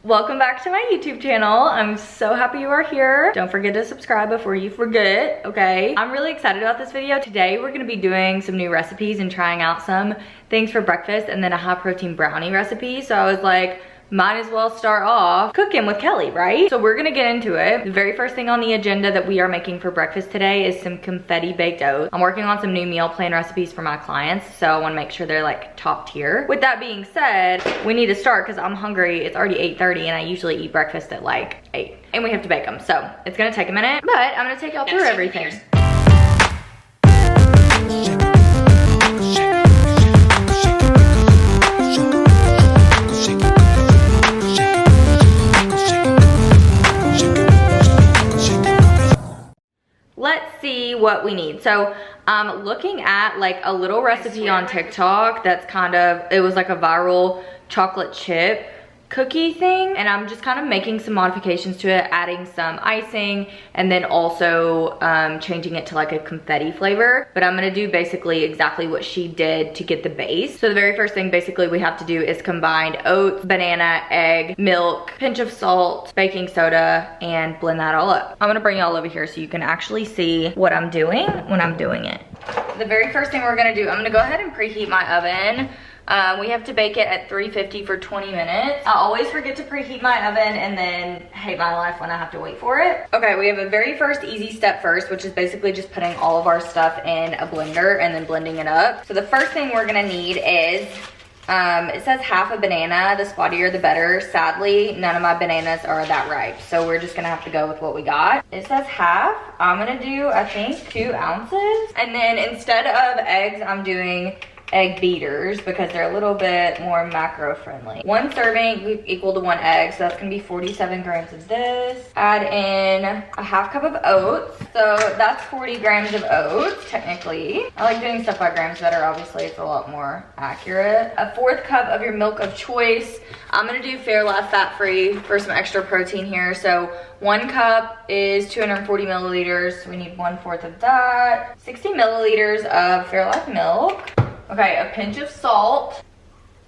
Welcome back to my YouTube channel. I'm so happy you are here. Don't forget to subscribe before you forget, okay? I'm really excited about this video. Today we're gonna be doing some new recipes and trying out some things for breakfast and then a high protein brownie recipe. So I was like, might as well start off cooking with Kelly, right? So we're gonna get into it. The very first thing on the agenda that we are making for breakfast today is some confetti baked oats. I'm working on some new meal plan recipes for my clients, so I wanna make sure they're like top tier. With that being said, we need to start because I'm hungry. It's already 8:30 and I usually eat breakfast at like 8. And we have to bake them, so it's gonna take a minute, but I'm gonna take y'all through everything. Let's see what we need. So I'm looking at like a little recipe on TikTok that's kind of, it was like a viral chocolate chip cookie thing, and I'm just kind of making some modifications to it, adding some icing and then also changing it to like a confetti flavor. But I'm gonna do basically exactly what she did to get the base. So the very first thing basically we have to do is combine oats, banana, egg, milk, pinch of salt, baking soda, and blend that all up. I'm gonna bring y'all over here so you can actually see what I'm doing when I'm doing it. The very first thing we're gonna do, I'm gonna go ahead and preheat my oven. We have to bake it at 350 for 20 minutes. I always forget to preheat my oven and then hate my life when I have to wait for it. Okay, we have a very first easy step first, which is basically just putting all of our stuff in a blender and then blending it up. So the first thing we're gonna need is, it says half a banana, the spottier the better. Sadly, none of my bananas are that ripe, so we're just gonna have to go with what we got. It says half. I'm gonna do, I think, 2 ounces. And then instead of eggs, I'm doing egg beaters because they're a little bit more macro friendly. 1 serving equal to 1 egg, so that's gonna be 47 grams of this. Add in a half cup of oats, so that's 40 grams of oats technically. I like doing stuff by grams better, obviously it's a lot more accurate. A 4th cup of your milk of choice. I'm gonna do Fairlife fat-free for some extra protein here. So 1 cup is 240 milliliters, so we need 1/4 of that. 60 milliliters of Fairlife milk. Okay, a pinch of salt.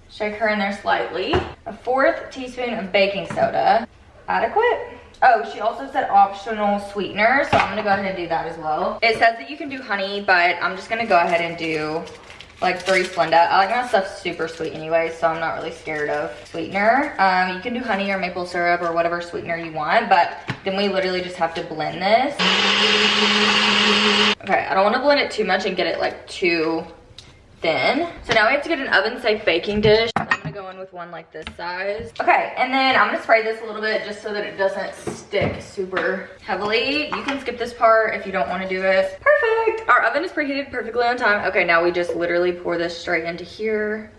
Shake her in there slightly. A 4th teaspoon of baking soda. Adequate? Oh, she also said optional sweetener, so I'm gonna go ahead and do that as well. It says that you can do honey, but I'm just gonna go ahead and do like 3 Splenda. I like my stuff super sweet anyway, so I'm not really scared of sweetener. You can do honey or maple syrup or whatever sweetener you want, but then we literally just have to blend this. Okay, I don't wanna blend it too much and get it like too thin. So now we have to get an oven safe baking dish. I'm gonna go in with one like this size. Okay, and then I'm gonna spray this a little bit just so that it doesn't stick super heavily. You can skip this part if you don't want to do it. Perfect. Our oven is preheated perfectly on time. Okay, now we just literally pour this straight into here.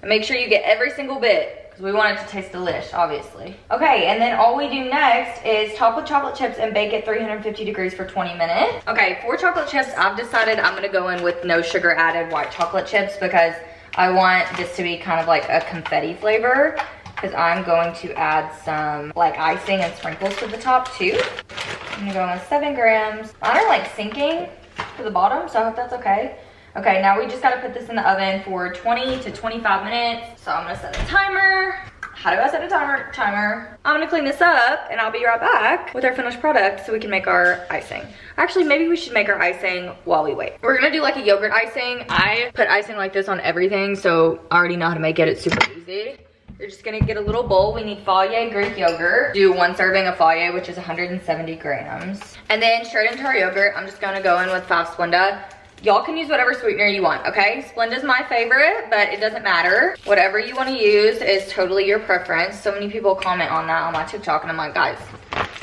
And make sure you get every single bit, because we want it to taste delish, obviously. Okay, and then all we do next is top with chocolate chips and bake at 350 degrees for 20 minutes. Okay, for chocolate chips, I've decided I'm gonna go in with no sugar added white chocolate chips because I want this to be kind of like a confetti flavor, because I'm going to add some like icing and sprinkles to the top too. I'm gonna go in with 7 grams. Mine are like sinking to the bottom, so I hope that's okay. Okay, now we just gotta put this in the oven for 20 to 25 minutes. So I'm gonna set a timer. How do I set a timer? I'm gonna clean this up and I'll be right back with our finished product so we can make our icing. Actually, maybe we should make our icing while we wait. We're gonna do like a yogurt icing. I put icing like this on everything, so I already know how to make it. It's super easy. You're just gonna get a little bowl. We need Fage Greek yogurt. Do 1 serving of Fage, which is 170 grams. And then straight into our yogurt, I'm just gonna go in with 5 Splenda. Y'all can use whatever sweetener you want, okay? Splenda's my favorite, but it doesn't matter. Whatever you want to use is totally your preference. So many people comment on that on my TikTok, and I'm like, guys,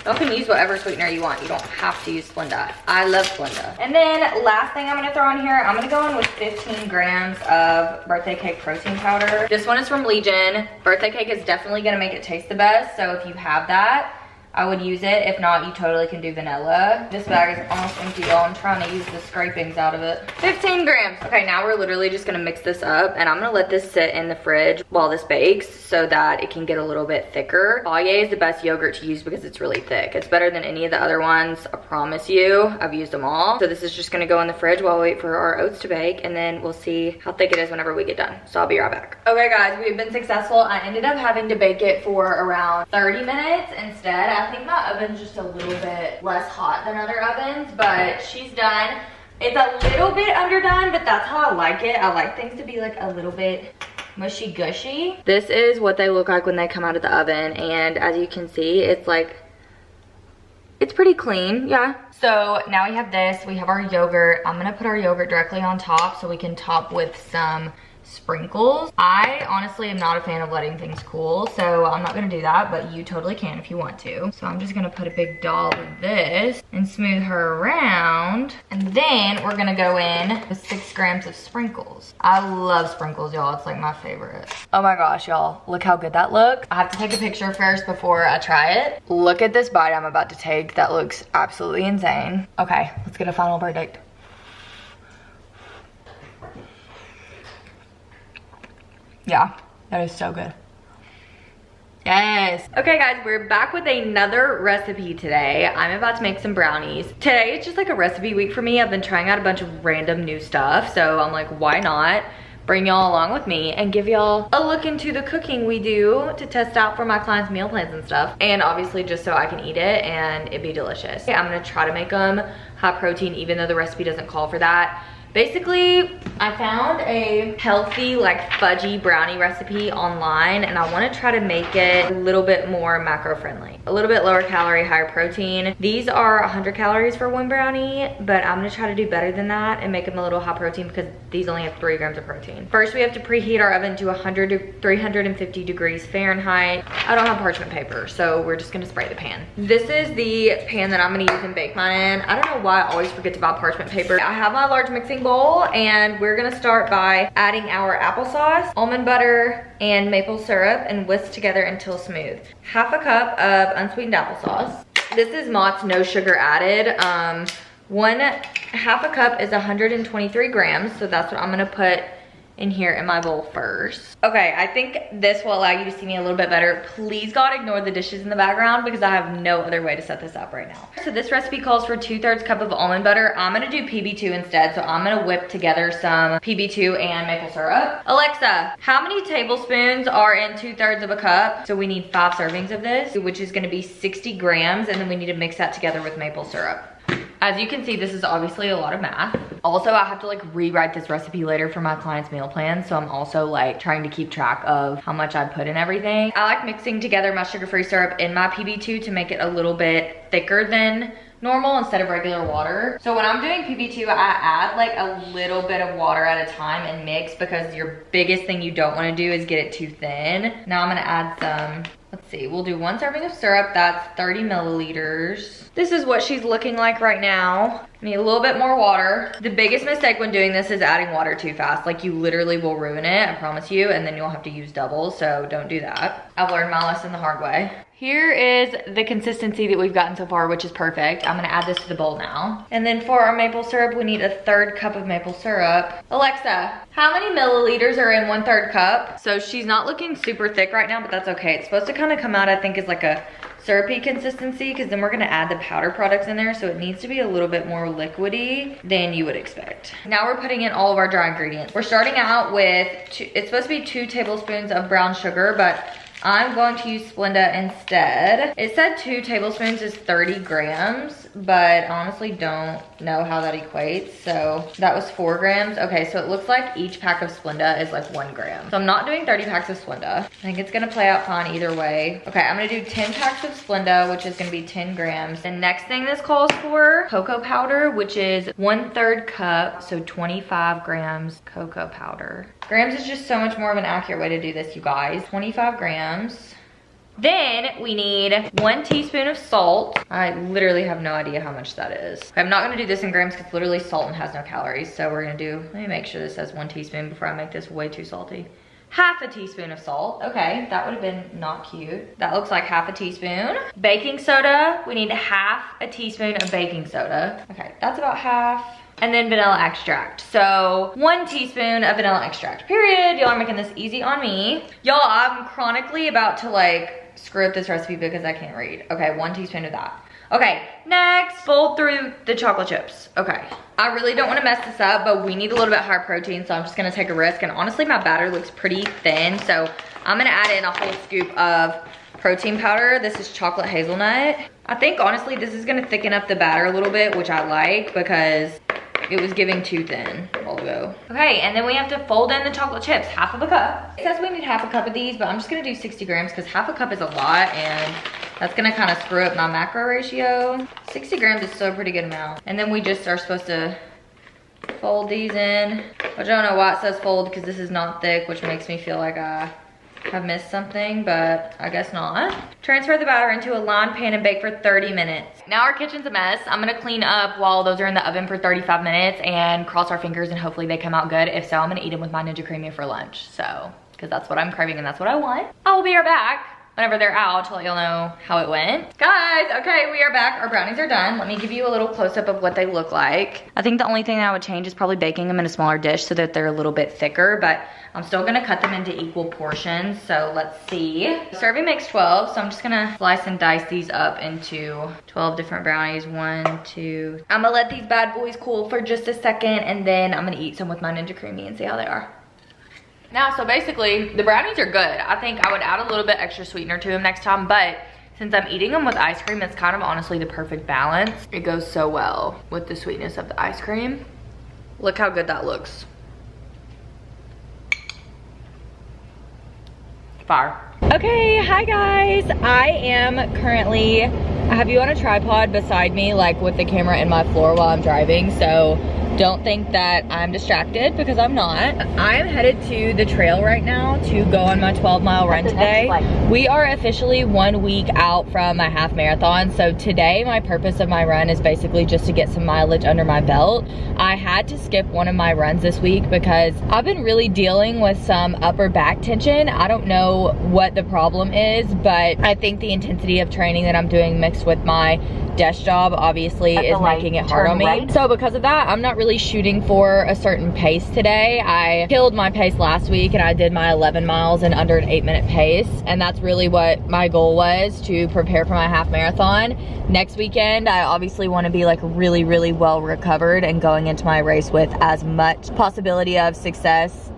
y'all can use whatever sweetener you want. You don't have to use Splenda. I love Splenda. And then last thing I'm gonna throw in here, I'm gonna go in with 15 grams of birthday cake protein powder. This one is from Legion. Birthday cake is definitely gonna make it taste the best, so if you have that, I would use it. If not, you totally can do vanilla. This bag is almost empty, y'all. I'm trying to use the scrapings out of it. 15 grams. Okay, now we're literally just gonna mix this up, and I'm gonna let this sit in the fridge while this bakes so that it can get a little bit thicker. Fage is the best yogurt to use because it's really thick. It's better than any of the other ones, I promise you. I've used them all. So this is just gonna go in the fridge while we wait for our oats to bake, and then we'll see how thick it is whenever we get done. So I'll be right back. Okay guys, we've been successful. I ended up having to bake it for around 30 minutes instead. I think my oven's just a little bit less hot than other ovens, but she's done. It's a little bit underdone, but that's how I like it. I like things to be like a little bit mushy gushy. This is what they look like when they come out of the oven, and as you can see, it's like, it's pretty clean, yeah. So now we have this, we have our yogurt. I'm gonna put our yogurt directly on top so we can top with some sprinkles. I honestly am not a fan of letting things cool, so I'm not gonna do that, but you totally can if you want to. So I'm just gonna put a big dollop of this and smooth her around, and then we're gonna go in with 6 grams of sprinkles. I love sprinkles, y'all. It's like my favorite. Oh my gosh, y'all, look how good that looks. I have to take a picture first before I try it. Look at this bite I'm about to take. That looks absolutely insane. Okay, let's get a final verdict. Yeah, that is so good. Yes. Okay guys, we're back with another recipe today. I'm about to make some brownies. Today it's just like a recipe week for me. I've been trying out a bunch of random new stuff, so I'm like, why not bring y'all along with me and give y'all a look into the cooking we do to test out for my clients' meal plans and stuff. And obviously just so I can eat it and it be delicious. Okay, I'm gonna try to make them high protein even though the recipe doesn't call for that. Basically, I found a healthy, like fudgy brownie recipe online, and I want to try to make it a little bit more macro-friendly. A little bit lower calorie, higher protein. These are 100 calories for one brownie, but I'm going to try to do better than that and make them a little high protein because these only have 3 grams of protein. First, we have to preheat our oven to 100 to 350 degrees Fahrenheit. I don't have parchment paper, so we're just going to spray the pan. This is the pan that I'm going to use and bake mine in. I don't know why I always forget to buy parchment paper. I have my large mixing bowl, and we're gonna start by adding our applesauce, almond butter, and maple syrup and whisk together until smooth. Half a cup of unsweetened applesauce. This is Mott's no sugar added. Half a cup is 123 grams, so that's what I'm gonna put in here in my bowl first. Okay, I think this will allow you to see me a little bit better. Please God, ignore the dishes in the background because I have no other way to set this up right now. So this recipe calls for 2/3 cup of almond butter. I'm gonna do PB2 instead, so I'm gonna whip together some PB2 and maple syrup. Alexa, how many tablespoons are in 2/3 of a cup? So we need 5 servings of this, which is gonna be 60 grams, and then we need to mix that together with maple syrup. As you can see, this is obviously a lot of math. Also, I have to like rewrite this recipe later for my client's meal plan, so I'm also like trying to keep track of how much I put in everything. I like mixing together my sugar-free syrup in my PB2 to make it a little bit thicker than normal instead of regular water. So when I'm doing PB2, I add like a little bit of water at a time and mix because your biggest thing you don't want to do is get it too thin. Now I'm gonna add some, let's see, we'll do 1 serving of syrup. That's 30 milliliters. This is what she's looking like right now. Need a little bit more water. The biggest mistake when doing this is adding water too fast. Like you literally will ruin it, I promise you, and then you'll have to use double, so don't do that. I've learned my lesson the hard way. Here is the consistency that we've gotten so far, which is perfect. I'm gonna add this to the bowl now. And then for our maple syrup, we need 1/3 cup of maple syrup. Alexa, how many milliliters are in 1/3 cup? So she's not looking super thick right now, but that's okay. It's supposed to kind of come out, I think, as like a syrupy consistency, because then we're gonna add the powder products in there, so it needs to be a little bit more liquidy than you would expect. Now we're putting in all of our dry ingredients. We're starting out with, it's supposed to be 2 tablespoons of brown sugar, but I'm going to use Splenda instead. It said 2 tablespoons is 30 grams, but I honestly don't know how that equates. So that was 4 grams. Okay, so it looks like each pack of Splenda is like 1 gram. So I'm not doing 30 packs of Splenda. I think it's gonna play out fine either way. Okay, I'm gonna do 10 packs of Splenda, which is gonna be 10 grams. The next thing this calls for, cocoa powder, which is 1/3 cup, so 25 grams cocoa powder. Grams is just so much more of an accurate way to do this, you guys. 25 grams. Then we need 1 teaspoon of salt. I literally have no idea how much that is. Okay, I'm not gonna do this in grams because literally salt and has no calories. So we're gonna do, let me make sure this says 1 teaspoon before I make this way too salty. half a teaspoon of salt. Okay, that would have been not cute. That looks like half a teaspoon. Baking soda, we need half a teaspoon of baking soda. Okay, that's about half. And then vanilla extract. So 1 teaspoon of vanilla extract, period. Y'all are making this easy on me. Y'all, I'm chronically about to like screw up this recipe because I can't read. Okay, 1 teaspoon of that. Okay, next, fold through the chocolate chips. Okay, I really don't wanna mess this up, but we need a little bit higher protein, so I'm just gonna take a risk. And honestly, my batter looks pretty thin, so I'm gonna add in a whole scoop of protein powder. This is chocolate hazelnut. I think honestly, this is gonna thicken up the batter a little bit, which I like because it was giving too thin a while ago. Okay, and then we have to fold in the chocolate chips, half of a cup. It says we need half a cup of these, but I'm just gonna do 60 grams because half a cup is a lot and that's gonna kind of screw up my macro ratio. 60 grams is still a pretty good amount. And then we just are supposed to fold these in, which I don't know why it says fold because this is not thick, which makes me feel like I have missed something, but I guess not. Transfer the batter into a lined pan and bake for 30 minutes. Now our kitchen's a mess. I'm gonna clean up while those are in the oven for 35 minutes and cross our fingers and hopefully they come out good. If so, I'm gonna eat them with my Ninja Creamy for lunch. So, because that's what I'm craving and that's what I want. I will be right back whenever they're out to let y'all know how it went. Guys, okay, we are back. Our brownies are done. Let me give you a little close-up of what they look like. I think the only thing that I would change is probably baking them in a smaller dish so that they're a little bit thicker, but I'm still gonna cut them into equal portions, so let's see. The serving makes 12, so I'm just gonna slice and dice these up into 12 different brownies. 1, 2. I'm gonna let these bad boys cool for just a second, and then I'm gonna eat some with my Ninja Creamy and see how they are. Now, so basically, the brownies are good. I think I would add a little bit extra sweetener to them next time, but since I'm eating them with ice cream, it's kind of honestly the perfect balance. It goes so well with the sweetness of the ice cream. Look how good that looks. Fire. Okay, hi guys. I am currently, I have you on a tripod beside me, like with the camera in my floor while I'm driving, so don't think that I'm distracted because I'm not. I'm headed to the trail right now to go on my 12-mile run today. We are officially 1 week out from my half marathon. So today, my purpose of my run is basically just to get some mileage under my belt. I had to skip one of my runs this week because I've been really dealing with some upper back tension. I don't know what the problem is, but I think the intensity of training that I'm doing mixed with my desk job obviously is making it hard on me. Right. So because of that, I'm not really shooting for a certain pace today. I killed my pace last week and I did my 11 miles in under an 8-minute pace. And that's really what my goal was, to prepare for my half marathon. Next weekend, I obviously want to be like really, really well recovered and going into my race with as much possibility of success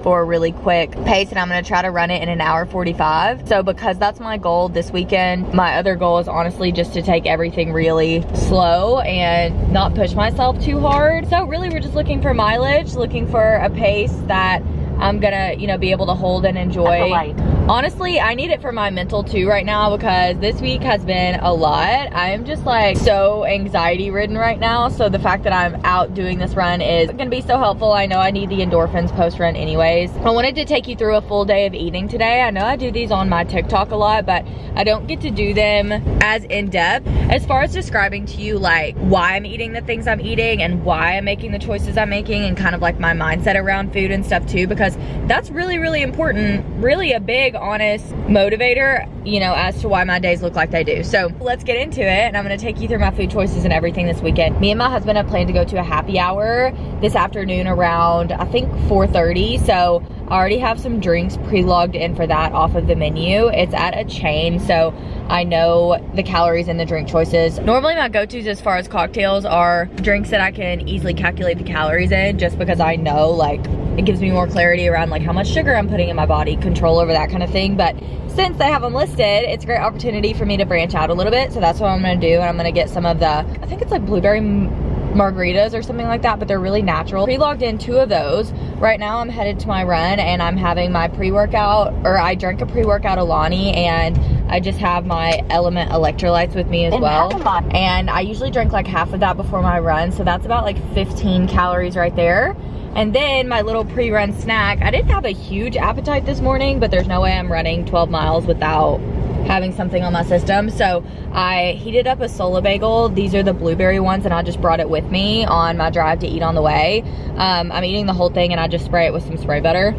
for a really quick pace, and I'm gonna try to run it in an hour 45. So because that's my goal this weekend, my other goal is honestly just to take everything really slow and not push myself too hard. So really we're just looking for mileage, looking for a pace that I'm gonna, you know, be able to hold and enjoy. Honestly, I need it for my mental too right now because this week has been a lot. I'm just like so anxiety ridden right now. So the fact that I'm out doing this run is gonna be so helpful. I know I need the endorphins post run anyways. I wanted to take you through a full day of eating today. I know I do these on my TikTok a lot, but I don't get to do them as in depth. As far as describing to you like why I'm eating the things I'm eating and why I'm making the choices I'm making and kind of like my mindset around food and stuff too, because that's really, really important. Really a big honest motivator, you know, as to why my days look like they do. So let's get into it, and I'm gonna take you through my food choices and everything this weekend. Me and my husband have planned to go to a happy hour this afternoon around, I think 4:30. So I already have some drinks pre-logged in for that off of the menu. It's at a chain, so I know the calories in the drink choices. Normally my go-tos as far as cocktails are drinks that I can easily calculate the calories in, just because I know like it gives me more clarity around like how much sugar I'm putting in my body, control over that kind of thing. But since they have them listed, it's a great opportunity for me to branch out a little bit. So that's what I'm gonna do, and I'm gonna get some of the, I think it's like blueberry margaritas or something like that, but they're really natural. Pre-logged in 2 of those. Right now I'm headed to my run and I'm having my pre-workout, or I drank a pre-workout Alani, and I just have my Element electrolytes with me as well. And I usually drink like half of that before my run, so that's about like 15 calories right there. And then my little pre-run snack, I didn't have a huge appetite this morning, but there's no way I'm running 12 miles without having something on my system. So I heated up a Sola bagel. These are the blueberry ones, and I just brought it with me on my drive to eat on the way. I'm eating the whole thing, and I just spray it with some spray butter.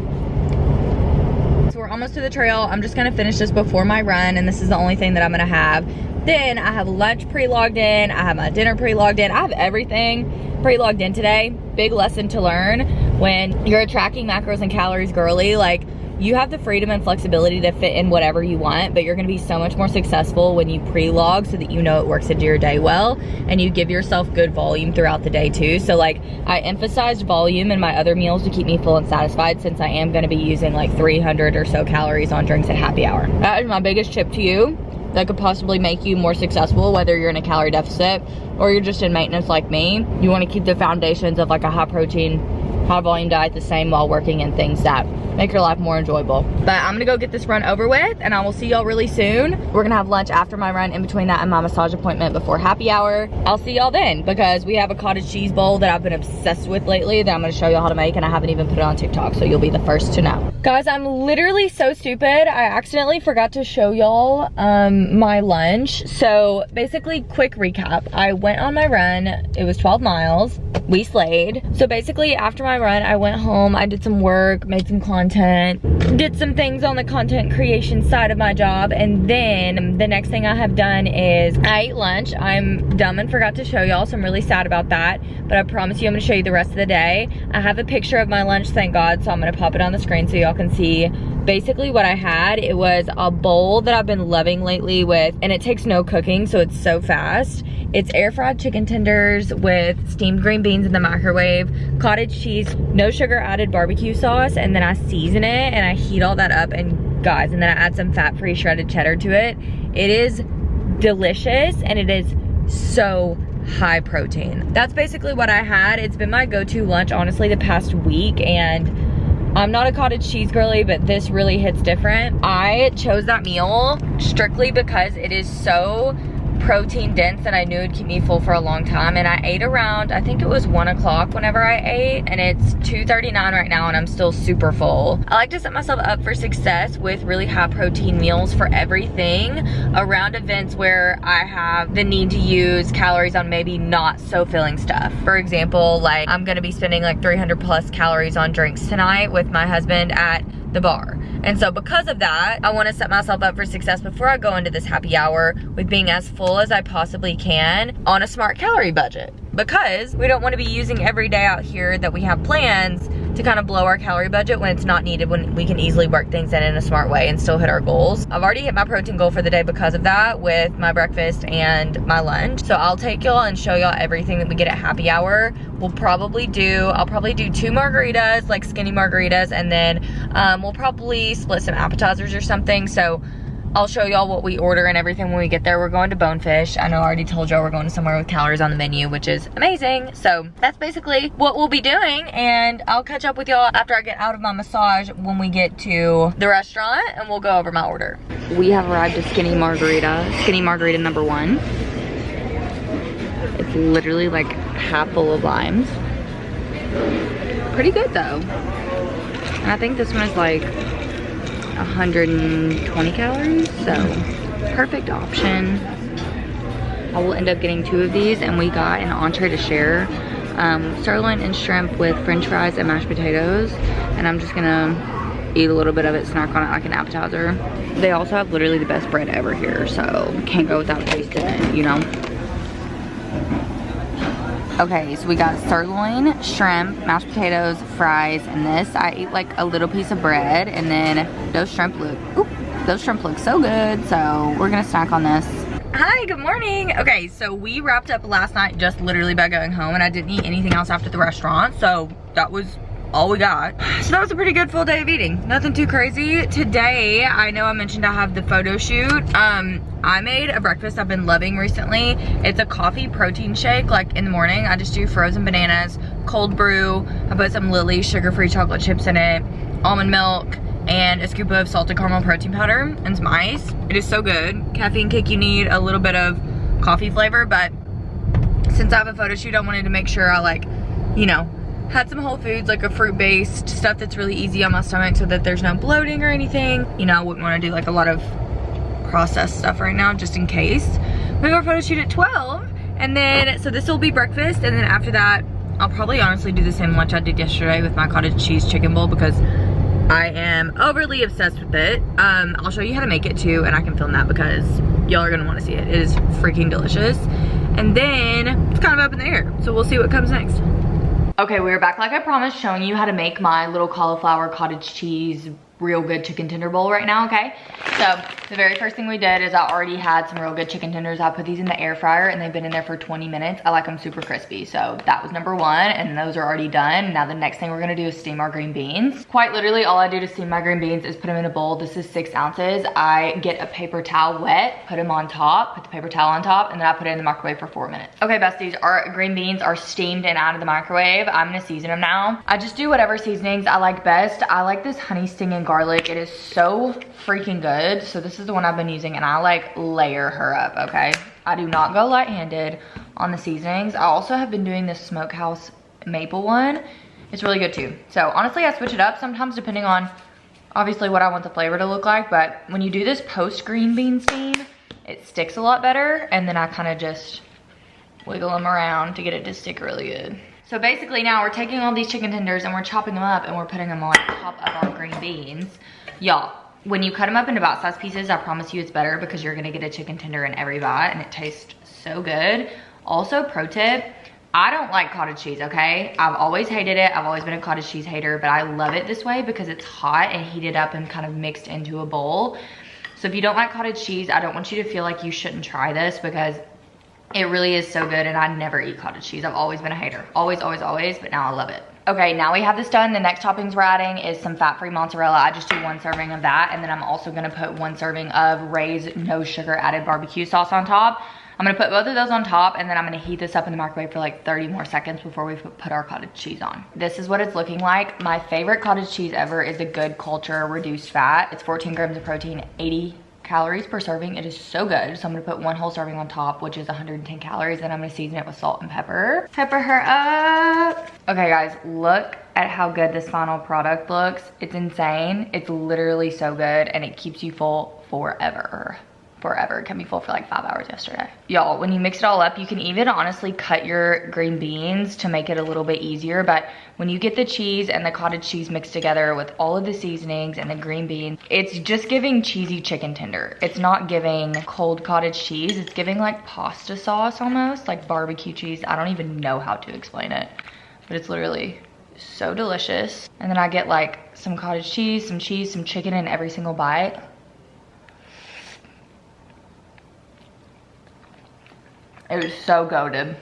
we're almost to the trail. I'm just gonna finish this before my run, and this is the only thing that I'm gonna have. Then I have lunch pre-logged in, I have my dinner pre-logged in, I have everything pre-logged in today. Big lesson to learn when you're tracking macros and calories girly, like, you have the freedom and flexibility to fit in whatever you want, but you're gonna be so much more successful when you pre-log so that you know it works into your day well, and you give yourself good volume throughout the day too. So like, I emphasized volume in my other meals to keep me full and satisfied, since I am gonna be using like 300 or so calories on drinks at happy hour. That is my biggest tip to you that could possibly make you more successful, whether you're in a calorie deficit or you're just in maintenance like me. You wanna keep the foundations of like a high protein, high volume diet the same while working in things that make your life more enjoyable. But I'm gonna go get this run over with, and I will see y'all really soon. We're gonna have lunch after my run, in between that and my massage appointment before happy hour. I'll see y'all then, because we have a cottage cheese bowl that I've been obsessed with lately that I'm gonna show y'all how to make, and I haven't even put it on TikTok, so you'll be the first to know. Guys, I'm literally so stupid. I accidentally forgot to show y'all my lunch. So basically, quick recap. I went on my run. It was 12 miles. We slayed. So basically, after my run, I went home, I did some work, made some content, did some things on the content creation side of my job, and then the next thing I have done is I ate lunch. I'm dumb and forgot to show y'all, so I'm really sad about that, but I promise you I'm gonna show you the rest of the day. I have a picture of my lunch, thank God, so I'm gonna pop it on the screen so y'all can see basically what I had. It was a bowl that I've been loving lately with, and it takes no cooking, so it's so fast. It's air fried chicken tenders with steamed green beans in the microwave, cottage cheese, no sugar added barbecue sauce, and then I season it and I heat all that up, and guys, and then I add some fat-free shredded cheddar to it. It is delicious, and it is so high protein. That's basically what I had. It's been my go-to lunch, honestly, the past week, and I'm not a cottage cheese girly, but this really hits different. I chose that meal strictly because it is so protein dense, and I knew it'd keep me full for a long time. And I ate around, I think it was 1 o'clock whenever I ate, and it's 2:39 right now, and I'm still super full. I like to set myself up for success with really high protein meals for everything around events where I have the need to use calories on maybe not so filling stuff. For example, like, I'm gonna be spending like 300 plus calories on drinks tonight with my husband at the bar. And so because of that, I want to set myself up for success before I go into this happy hour with being as full as I possibly can on a smart calorie budget, because we don't want to be using every day out here that we have plans to kind of blow our calorie budget when it's not needed, when we can easily work things in a smart way and still hit our goals. I've already hit my protein goal for the day because of that with my breakfast and my lunch. So I'll take y'all and show y'all everything that we get at happy hour. I'll probably do 2 margaritas, like skinny margaritas, and then we'll probably split some appetizers or something. So I'll show y'all what we order and everything when we get there. We're going to Bonefish. I know I already told y'all we're going to somewhere with calories on the menu, which is amazing. So that's basically what we'll be doing, and I'll catch up with y'all after I get out of my massage when we get to the restaurant, and we'll go over my order. We have arrived at skinny margarita number 1. It's literally like half full of limes. Pretty good though. And I think this one is like 120 calories, so perfect option. I will end up getting 2 of these, and we got an entree to share. Sirloin and shrimp with french fries and mashed potatoes, and I'm just gonna eat a little bit of it, snack on it like an appetizer. They also have literally the best bread ever here, so can't go without tasting it, you know? Okay, so we got sirloin, shrimp, mashed potatoes, fries, and this. I ate like a little piece of bread, and then those shrimp look so good, so we're gonna snack on this. Hi, good morning. Okay, so we wrapped up last night just literally by going home, and I didn't eat anything else after the restaurant, so that was all we got. So that was a pretty good full day of eating. Nothing too crazy. Today, I know I mentioned I have the photo shoot. I made a breakfast I've been loving recently. It's a coffee protein shake. Like in the morning, I just do frozen bananas, cold brew. I put some Lily's sugar-free chocolate chips in it, almond milk, and a scoop of salted caramel protein powder and some ice. It is so good. Caffeine kick, you need a little bit of coffee flavor, but since I have a photo shoot, I wanted to make sure I, like, you know, had some whole foods, like a fruit-based stuff that's really easy on my stomach so that there's no bloating or anything. You know, I wouldn't want to do like a lot of processed stuff right now, just in case. We have our photo shoot at 12, and then, so this will be breakfast, and then after that, I'll probably honestly do the same lunch I did yesterday with my cottage cheese chicken bowl, because I am overly obsessed with it. I'll show you how to make it too, and I can film that because y'all are gonna wanna see it. It is freaking delicious. And then it's kind of up in the air, so we'll see what comes next. Okay, we're back like I promised, showing you how to make my little cauliflower cottage cheese real good chicken tender bowl right now, okay? So the very first thing we did is I already had some real good chicken tenders. I put these in the air fryer and they've been in there for 20 minutes. I like them super crispy. So that was number one, and those are already done. Now the next thing we're gonna do is steam our green beans. Quite literally all I do to steam my green beans is put them in a bowl. This is 6 ounces. I get a paper towel wet, put them on top, put the paper towel on top, and then I put it in the microwave for 4 minutes. Okay, besties, our green beans are steamed and out of the microwave. I'm gonna season them now. I just do whatever seasonings I like best. I like this honey sting and garlic. It is so freaking good. So this is the one I've been using, and I like layer her up, okay? I do not go light-handed on the seasonings. I also have been doing this smokehouse maple one. It's really good too. So honestly, I switch it up sometimes depending on obviously what I want the flavor to look like, but when you do this post green bean steam, it sticks a lot better, and then I kind of just wiggle them around to get it to stick really good. So basically now we're taking all these chicken tenders and we're chopping them up and we're putting them on top of our green beans. Y'all, when you cut them up into bite-sized pieces, I promise you it's better because you're gonna get a chicken tender in every bite and it tastes so good. Also, pro tip, I don't like cottage cheese, okay? I've always hated it. I've always been a cottage cheese hater, but I love it this way because it's hot and heated up and kind of mixed into a bowl. So if you don't like cottage cheese, I don't want you to feel like you shouldn't try this because it really is so good, and I never eat cottage cheese. I've always been a hater. Always, always, always, but now I love it. Okay, now we have this done. The next toppings we're adding is some fat-free mozzarella. I just do 1 serving of that, and then I'm also gonna put 1 serving of Ray's no sugar added barbecue sauce on top. I'm gonna put both of those on top, and then I'm gonna heat this up in the microwave for like 30 more seconds before we put our cottage cheese on. This is what it's looking like. My favorite cottage cheese ever is a Good Culture reduced fat. It's 14 grams of protein, 80 calories per serving. It is so good. So I'm gonna put 1 whole serving on top, which is 110 calories. Then I'm gonna season it with salt and pepper. Pepper her up. Okay guys, look at how good this final product looks. It's insane. It's literally so good, and it keeps you full forever. Forever. It kept me full for like 5 hours yesterday. Y'all, when you mix it all up, you can even honestly cut your green beans to make it a little bit easier, but when you get the cheese and the cottage cheese mixed together with all of the seasonings and the green beans, it's just giving cheesy chicken tender. It's not giving cold cottage cheese. It's giving like pasta sauce almost, like barbecue cheese. I don't even know how to explain it, but it's literally so delicious. And then I get like some cottage cheese, some chicken in every single bite. It was so goated.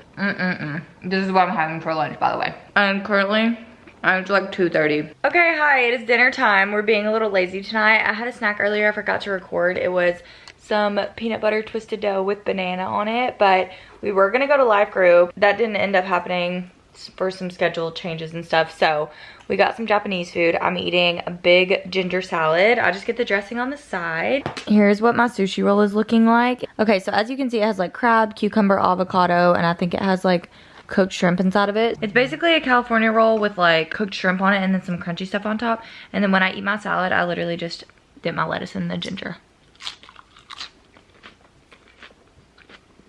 This is what I'm having for lunch, by the way. And currently, it's like 2:30. Okay, hi, it is dinner time. We're being a little lazy tonight. I had a snack earlier I forgot to record. It was some peanut butter twisted dough with banana on it, but we were gonna go to life group. That didn't end up happening for some schedule changes and stuff, so we got some Japanese food. I'm eating a big ginger salad. I just get the dressing on the side. Here's what my sushi roll is looking like. Okay, so as you can see, it has like crab, cucumber, avocado, and I think it has like cooked shrimp inside of it. It's basically a California roll with like cooked shrimp on it and then some crunchy stuff on top. And then when I eat my salad, I literally just dip my lettuce in the ginger.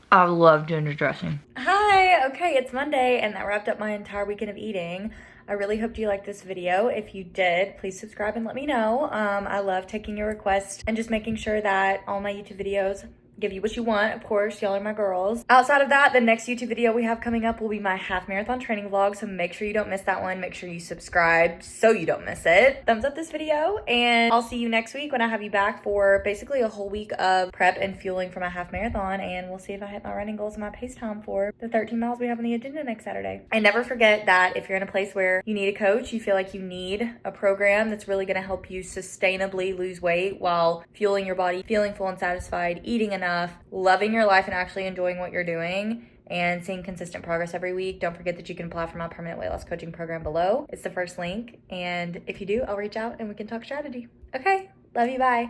I love ginger dressing. Hi, okay, it's Monday and that wrapped up my entire weekend of eating. I really hoped you liked this video. If you did, please subscribe and let me know. I love taking your requests and just making sure that all my YouTube videos give you what you want. Of course, y'all are my girls. Outside of that, the next YouTube video we have coming up will be my half marathon training vlog, so make sure you don't miss that one. Make sure you subscribe so you don't miss it. Thumbs up this video, and I'll see you next week when I have you back for basically a whole week of prep and fueling for my half marathon, and we'll see if I hit my running goals and my pace time for the 13 miles we have on the agenda next Saturday. And never forget that if you're in a place where you need a coach, you feel like you need a program that's really gonna help you sustainably lose weight while fueling your body, feeling full and satisfied, eating enough, loving your life and actually enjoying what you're doing, and seeing consistent progress every week, don't forget that you can apply for my permanent weight loss coaching program below. It's the first link, and if you do, I'll reach out and we can talk strategy. Okay, love you, bye.